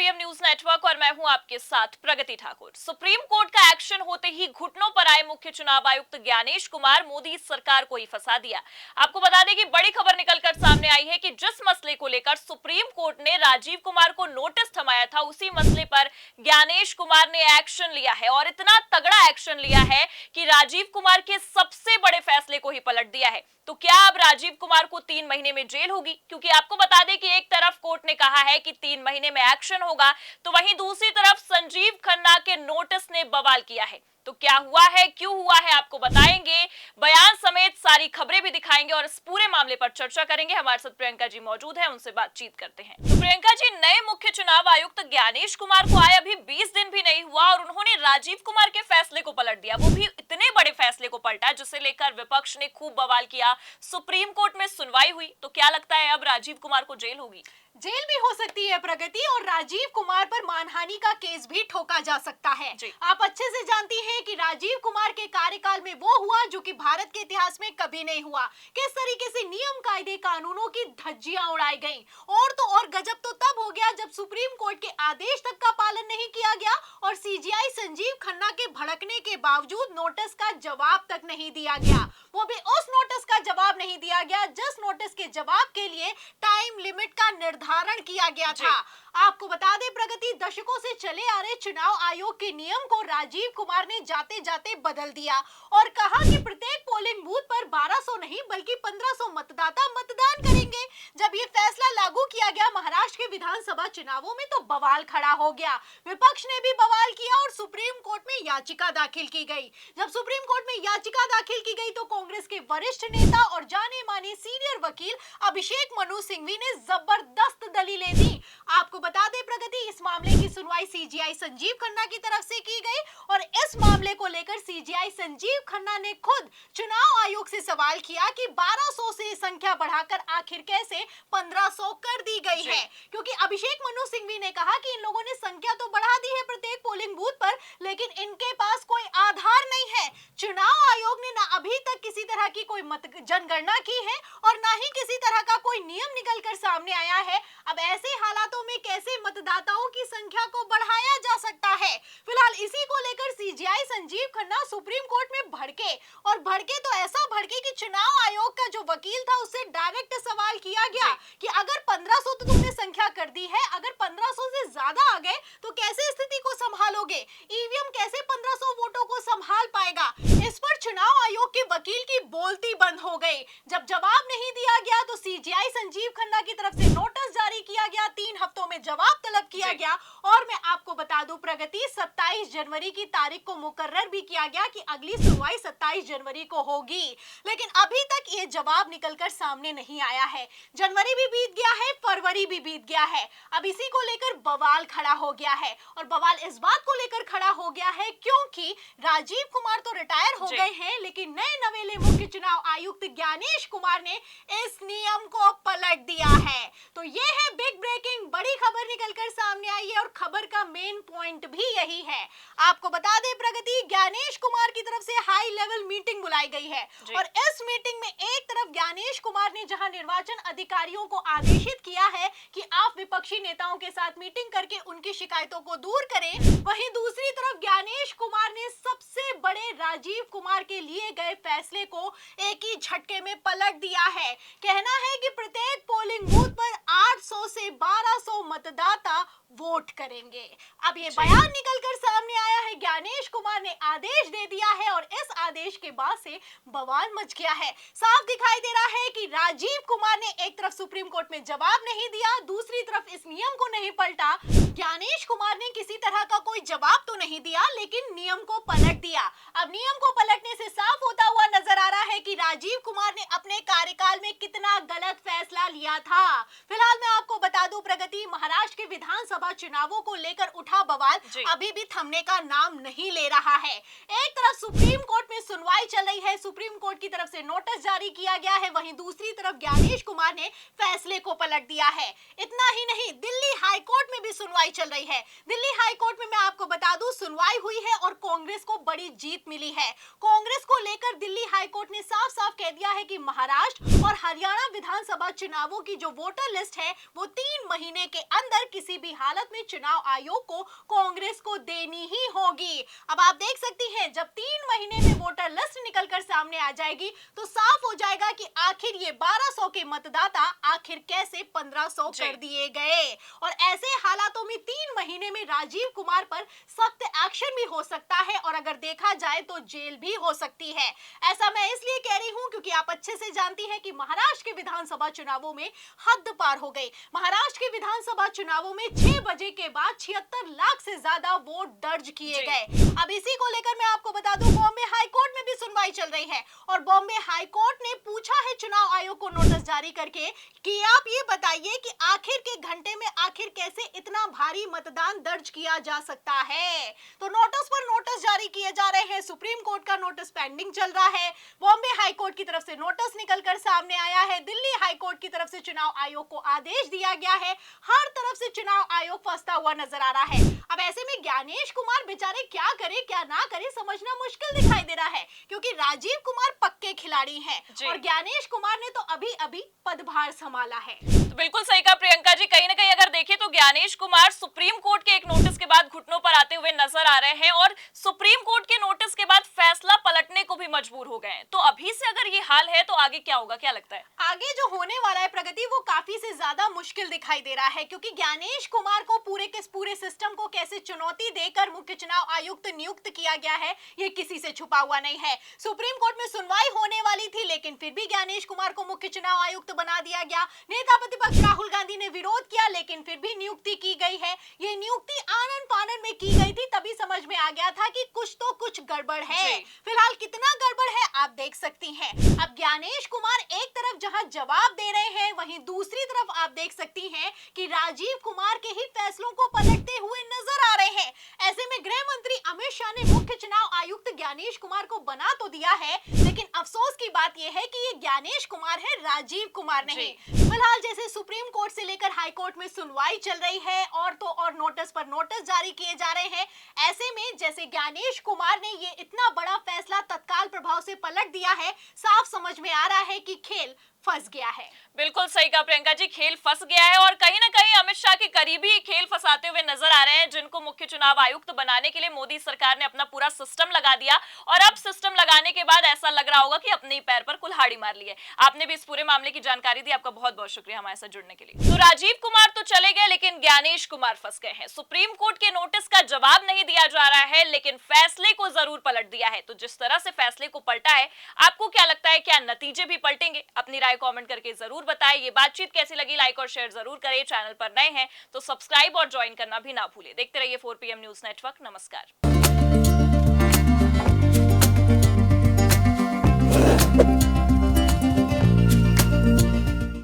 PM news network और मैं हूं आपके साथ प्रगति ठाकुर। सुप्रीम कोर्ट का एक्शन होते ही घुटनों पर आए मुख्य चुनाव आयुक्त ज्ञानेश कुमार मोदी सरकार को ही फंसा दिया। आपको बता दें कि बड़ी खबर निकलकर सामने आई है कि जिस मसले को लेकर सुप्रीम कोर्ट ने राजीव कुमार को नोटिस थमाया था, उसी मसले पर ज्ञानेश कुमार ने एक्शन लिया है और इतना तगड़ा एक्शन लिया है कि राजीव कुमार के सबसे बड़े फैसले को ही पलट दिया है। तो क्या अब राजीव कुमार को 3 महीने में जेल होगी? क्योंकि आपको बता दें कि एक तरफ कोर्ट ने कहा है कि 3 महीने में एक्शन होगा, तो वहीं दूसरी तरफ संजीव खन्ना के नोटिस ने बवाल किया है। तो क्या हुआ है, क्यों हुआ है, आपको बताएंगे, बयान समेत सारी खबरें भी दिखाएंगे और इस पूरे मामले पर चर्चा करेंगे। हमारे साथ प्रियंका जी मौजूद है, उनसे बातचीत करते हैं। तो प्रियंका जी, नए मुख्य चुनाव आयुक्त ज्ञानेश कुमार को आए अभी 20 दिन भी नहीं हुआ और उन्होंने राजीव कुमार के फैसले को पलट दिया, वो भी इतने बड़े फैसले को पलटा जिसे लेकर विपक्ष ने खूब बवाल किया। सुप्रीम कोर्ट में सुनवाई हुई, तो क्या लगता है अब राजीव कुमार को जेल होगी? जेल भी हो सकती है प्रगति, और राजीव कुमार पर मानहानि का केस भी ठोका जा सकता है। आप अच्छे से जानती हैं कि राजीव कुमार के कार्यकाल में वो हुआ जो कि भारत के इतिहास में कभी नहीं हुआ। किस तरीके से नियम कायदे कानूनों की धज्जियां उड़ाई गईं। और तो और गजब तो तब हो गया जब सुप्रीम कोर्ट के आदेश तक का पालन नहीं किया गया और सीजीआई संजीव खन्ना के भड़कने के बावजूद नोटिस का जवाब तक नहीं दिया गया। वो भी उस नोटिस का जवाब नहीं दिया गया जिस नोटिस के जवाब के लिए टाइम लिमिट का निर्धारण किया गया था। आपको बता दें प्रगति, दशकों से चले आ रहे चुनाव आयोग के नियम को राजीव कुमार ने जाते जाते बदल दिया और कहा कि प्रत्येक पोलिंग बूथ पर 1200 नहीं बल्कि 1500 मतदाता मतदान करेंगे। जब ये फैसला लागू किया गया महाराष्ट्र के विधानसभा चुनावों में, तो बवाल खड़ा हो गया। विपक्ष ने भी बवाल किया और सुप्रीम कोर्ट में याचिका दाखिल की गई। जब सुप्रीम कोर्ट में याचिका दाखिल की गई तो कांग्रेस के वरिष्ठ नेता और जाने माने सीनियर वकील अभिषेक मनु सिंघवी ने जबरदस्त दलीलें दी। आपको बता दें प्रगति, इस मामले की सुनवाई सीजीआई संजीव खन्ना की तरफ से की गई और इस मामले को लेकर सीजीआई संजीव खन्ना ने खुद चुनाव आयोग से सवाल किया कि 1200 से संख्या बढ़ाकर आखिर कैसे 1500 कर दी गई है, क्योंकि अभिषेक मनु सिंघवी ने कहा कि इन लोगों ने संख्या तो बढ़ा दी है प्रत्येक पोलिंग बूथ पर, लेकिन इनके पास कोई आधार नहीं है। चुनाव आयोग ने ना अभी तक किसी तरह की कोई जनगणना की है और ना ही किसी तरह का कोई नियम निकलकर सामने आया है। अब ऐसे हालातों में कैसे मतदाताओं की संख्या को बढ़ाया जा सकता है? फिलहाल इसी को लेकर CGI Sanjeev Khanna supreme court में भड़के, और भड़के तो ऐसा भड़के कि चुनाव आयोग का जो वकील था उससे डायरेक्ट सवाल किया गया कि अगर 1500 तो तुमने संख्या कर दी है, अगर 1500 से ज्यादा आ गए तो कैसे स्थिति को संभालोगे? ईवीएम कैसे 1500 वोटों को संभाल पाएगा? इस पर चुनाव आयोग के वकील की बोलती बंद हो गई। जब जवाब नहीं दिया गया तो सीजीआई संजीव खन्ना की तरफ से नोटिस जारी किया गया, 3 हफ्तों में जवाब तलब किया गया और मैं आपको बता दूं प्रगति, 27 जनवरी की तारीख को मुकर्रर भी किया गया कि अगली सुनवाई 27 जनवरी को होगी। लेकिन अभी तक ये जवाब निकलकर सामने नहीं आया है। जनवरी भी बीत गया है, फरवरी भी बीत गया है। अब इसी को लेकर बवाल खड़ा हो गया है और बवाल इस बात को लेकर खड़ा हो गया है क्योंकि राजीव कुमार तो रिटायर हो गए हैं, लेकिन नए नवेले मुख्य चुनाव आयुक्त ज्ञानेश कुमार ने इस नियम को पलट दिया है। तो ये है बिग ब्रेकिंग, बड़ी खबर निकलकर सामने आई है और खबर का मेन पॉइंट भी यही है। आपको बता दें प्रगति, ज्ञानेश कुमार की तरफ से हाई लेवल मीटिंग बुलाई गई है और इस मीटिंग में एक तरफ ज्ञानेश कुमार ने जहां निर्वाचन अधिकारियों को आदेशित किया है कि आप विपक्षी नेताओं के साथ मीटिंग करके उनकी शिकायतों को दूर करें, वहीं दूसरी तरफ ज्ञानेश कुमार ने सबसे बड़े राजीव कुमार के लिए गए फैसले को एक ही झटके में पलट दिया है। कहना है कि प्रत्येक पोलिंग बूथ पर 800 से 1200 मतदाता वोट करेंगे। अब ये बयान निकलकर सामने आया है, ज्ञानेश कुमार ने आदेश दे दिया है और इस आदेश के बाद से बवाल मच गया है। साफ दिखाई दे रहा है कि राजीव कुमार ने एक तरफ सुप्रीम कोर्ट में जवाब नहीं दिया, दूसरी तरफ इस नियम को नहीं पलटा। ज्ञानेश कुमार ने किसी तरह का कोई जवाब तो नहीं दिया, लेकिन नियम को पलट दिया। अब नियम को पलटने से साफ होता हुआ नजर आ रहा है कि राजीव कुमार ने अपने कार्यकाल में कितना गलत फैसला लिया था। फिलहाल मैं आपको बता दूं प्रगति, महाराष्ट्र के विधानसभा चुनावों को लेकर उठा बवाल अभी भी थमने का नाम नहीं ले रहा है। एक तरफ सुप्रीम कोर्ट में सुनवाई चल रही है, सुप्रीम कोर्ट की तरफ से नोटिस जारी किया गया है, वहीं दूसरी तरफ ज्ञानेश कुमार ने फैसले को पलट दिया है। इतना ही नहीं, दिल्ली हाई कोर्ट में भी सुनवाई चल रही है। दिल्ली हाई कोर्ट में मैं आपको बता दूं सुनवाई हुई है और कांग्रेस को बड़ी जीत मिली है। कांग्रेस को लेकर दिल्ली हाई कोर्ट ने साफ साफ कह दिया है कि महाराष्ट्र और हरियाणा विधानसभा चुनावों की जो वोटर लिस्ट है वो 3 3 महीने के अंदर किसी भी हालत में चुनाव आयोग को कांग्रेस को देनी ही होगी। अब आप देख सकती हैं, जब 3 महीने में वोटर लिस्ट निकलकर सामने आ जाएगी तो साफ हो जाएगा कि आखिर ये 1200 के मतदाता आखिर कैसे 1500 कर दिए गए। और ऐसे हालातों में 3 महीने में राजीव कुमार पर सख्त एक्शन भी हो सकता है और अगर देखा जाए तो जेल भी हो सकती है। ऐसा मैं इसलिए कह रही हूं क्योंकि आप अच्छे से जानती हैं कि महाराष्ट्र के विधानसभा चुनावों में हद पार हो गई। महाराष्ट्र के विधानसभा चुनावों में 6 बजे के बाद 76 लाख से ज्यादा वोट दर्ज किए गए। अब इसी को लेकर मैं आपको बता दूं, बॉम्बे हाई कोर्ट में भी सुनवाई चल रही है और बॉम्बे हाई कोर्ट ने पूछा है चुनाव आयोग को नोटिस जारी करके कि आप ये बताइए कि आखिर के घंटे में आखिर कैसे इतना भारी मतदान दर्ज किया जा सकता है। तो नोटिस पर नोटिस जारी किए जा रहे हैं। सुप्रीम कोर्ट का नोटिस पेंडिंग चल रहा है, बॉम्बे हाई कोर्ट की तरफ से नोटिस निकलकर सामने आया है, दिल्ली हाई कोर्ट की तरफ से चुनाव आयोग को आदेश दिया गया है। हर तरफ से चुनाव आयोग फंसता हुआ नजर आ रहा है। अब ऐसे में ज्ञानेश कुमार बेचारे क्या करे क्या ना करे समझना मुश्किल दिखाई दे रहा है क्योंकि राजीव कुमार पक्के खिलाड़ी हैं और ज्ञानेश कुमार ने तो अभी पदभार संभाला है। तो बिल्कुल सही कहा प्रियंका जी, कहीं ना कहीं अगर देखें तो ज्ञानेश कुमार सुप्रीम कोर्ट के एक नोटिस के बाद घुटनों पर आते हुए नजर आ रहे हैं और सुप्रीम कोर्ट के नोटिस के बाद फैसला पलटने को भी मजबूर हो गए हैं। तो अभी से अगर ये हाल है तो आगे क्या होगा, क्या लगता है? आगे जो होने वाला है प्रगति वो काफी से ज्यादा मुश्किल दिखाई दे रहा है क्योंकि ज्ञानेश कुमार को पूरे सिस्टम को कैसे चुनौती देकर मुख्य चुनाव आयुक्त नियुक्त किया गया है ये किसी से छुपा हुआ नहीं है। सुप्रीम कोर्ट में सुनवाई होने वाली थी लेकिन फिर भी ज्ञानेश कुमार को मुख्य चुनाव आयुक्त बना दिया गया। नेता प्रतिपक्ष राहुल गांधी ने विरोध किया लेकिन फिर भी नियुक्ति की गई है। ये नियुक्ति आनन फानन में की गई थी, तभी समझ में आ गया था कि कुछ गड़बड़ है। फिलहाल कितना गड़बड़ है आप देख सकती हैं। अब ज्ञानेश कुमार एक तरफ जहां जवाब दे रहे हैं वहीं दूसरी तरफ आप देख सकती हैं कि राजीव कुमार के ही फैसलों को पलटते हुए नजर आ रहे हैं। ऐसे में गृह मंत्री अमित शाह ने मुख्य चुनाव आयुक्त ज्ञानेश कुमार को बना तो दिया है लेकिन अफसोस की बात यह है कि ये ज्ञानेश कुमार है, राजीव कुमार नहीं। फिलहाल जैसे सुप्रीम कोर्ट से लेकर हाई कोर्ट में सुनवाई चल रही है और तो और नोटिस पर नोटिस जारी किए जा रहे हैं। ऐसे में जैसे ज्ञानेश कुमार ने ये इतना बड़ा फैसला तत्काल प्रभाव से पलट दिया है, साफ समझ में आ रहा है कि खेल फंस गया है। बिल्कुल सही कहा प्रियंका जी, खेल फंस गया है और कहीं ना कहीं अमित शाह के करीबी खेल फंसाते हुए नजर आ रहे हैं जिनको मुख्य चुनाव आयुक्त बनाने के लिए मोदी सरकार ने अपना पूरा सिस्टम लगा दिया और अब सिस्टम लगाने के बाद ऐसा लग रहा होगा कि अपने ही पैर पर कुल्हाड़ी मार ली है। आपने भी इस पूरे मामले की जानकारी दी, आपका बहुत बहुत शुक्रिया हमारे साथ जुड़ने के लिए। तो राजीव कुमार तो चले गए लेकिन ज्ञानेश कुमार फंस गए हैं। सुप्रीम कोर्ट के नोटिस का जवाब नहीं दिया जा रहा है लेकिन फैसले को जरूर पलट दिया है। तो जिस तरह से फैसले को पलटा है आपको क्या लगता है, क्या नतीजे भी पलटेंगे? अपनी राय कमेंट करके जरूर बताएं। ये बातचीत कैसी लगी लाइक और शेयर जरूर करें। चैनल पर नए हैं तो सब्सक्राइब और ज्वाइन करना भी ना भूलें। देखते रहिए 4PM न्यूज नेटवर्क। नमस्कार।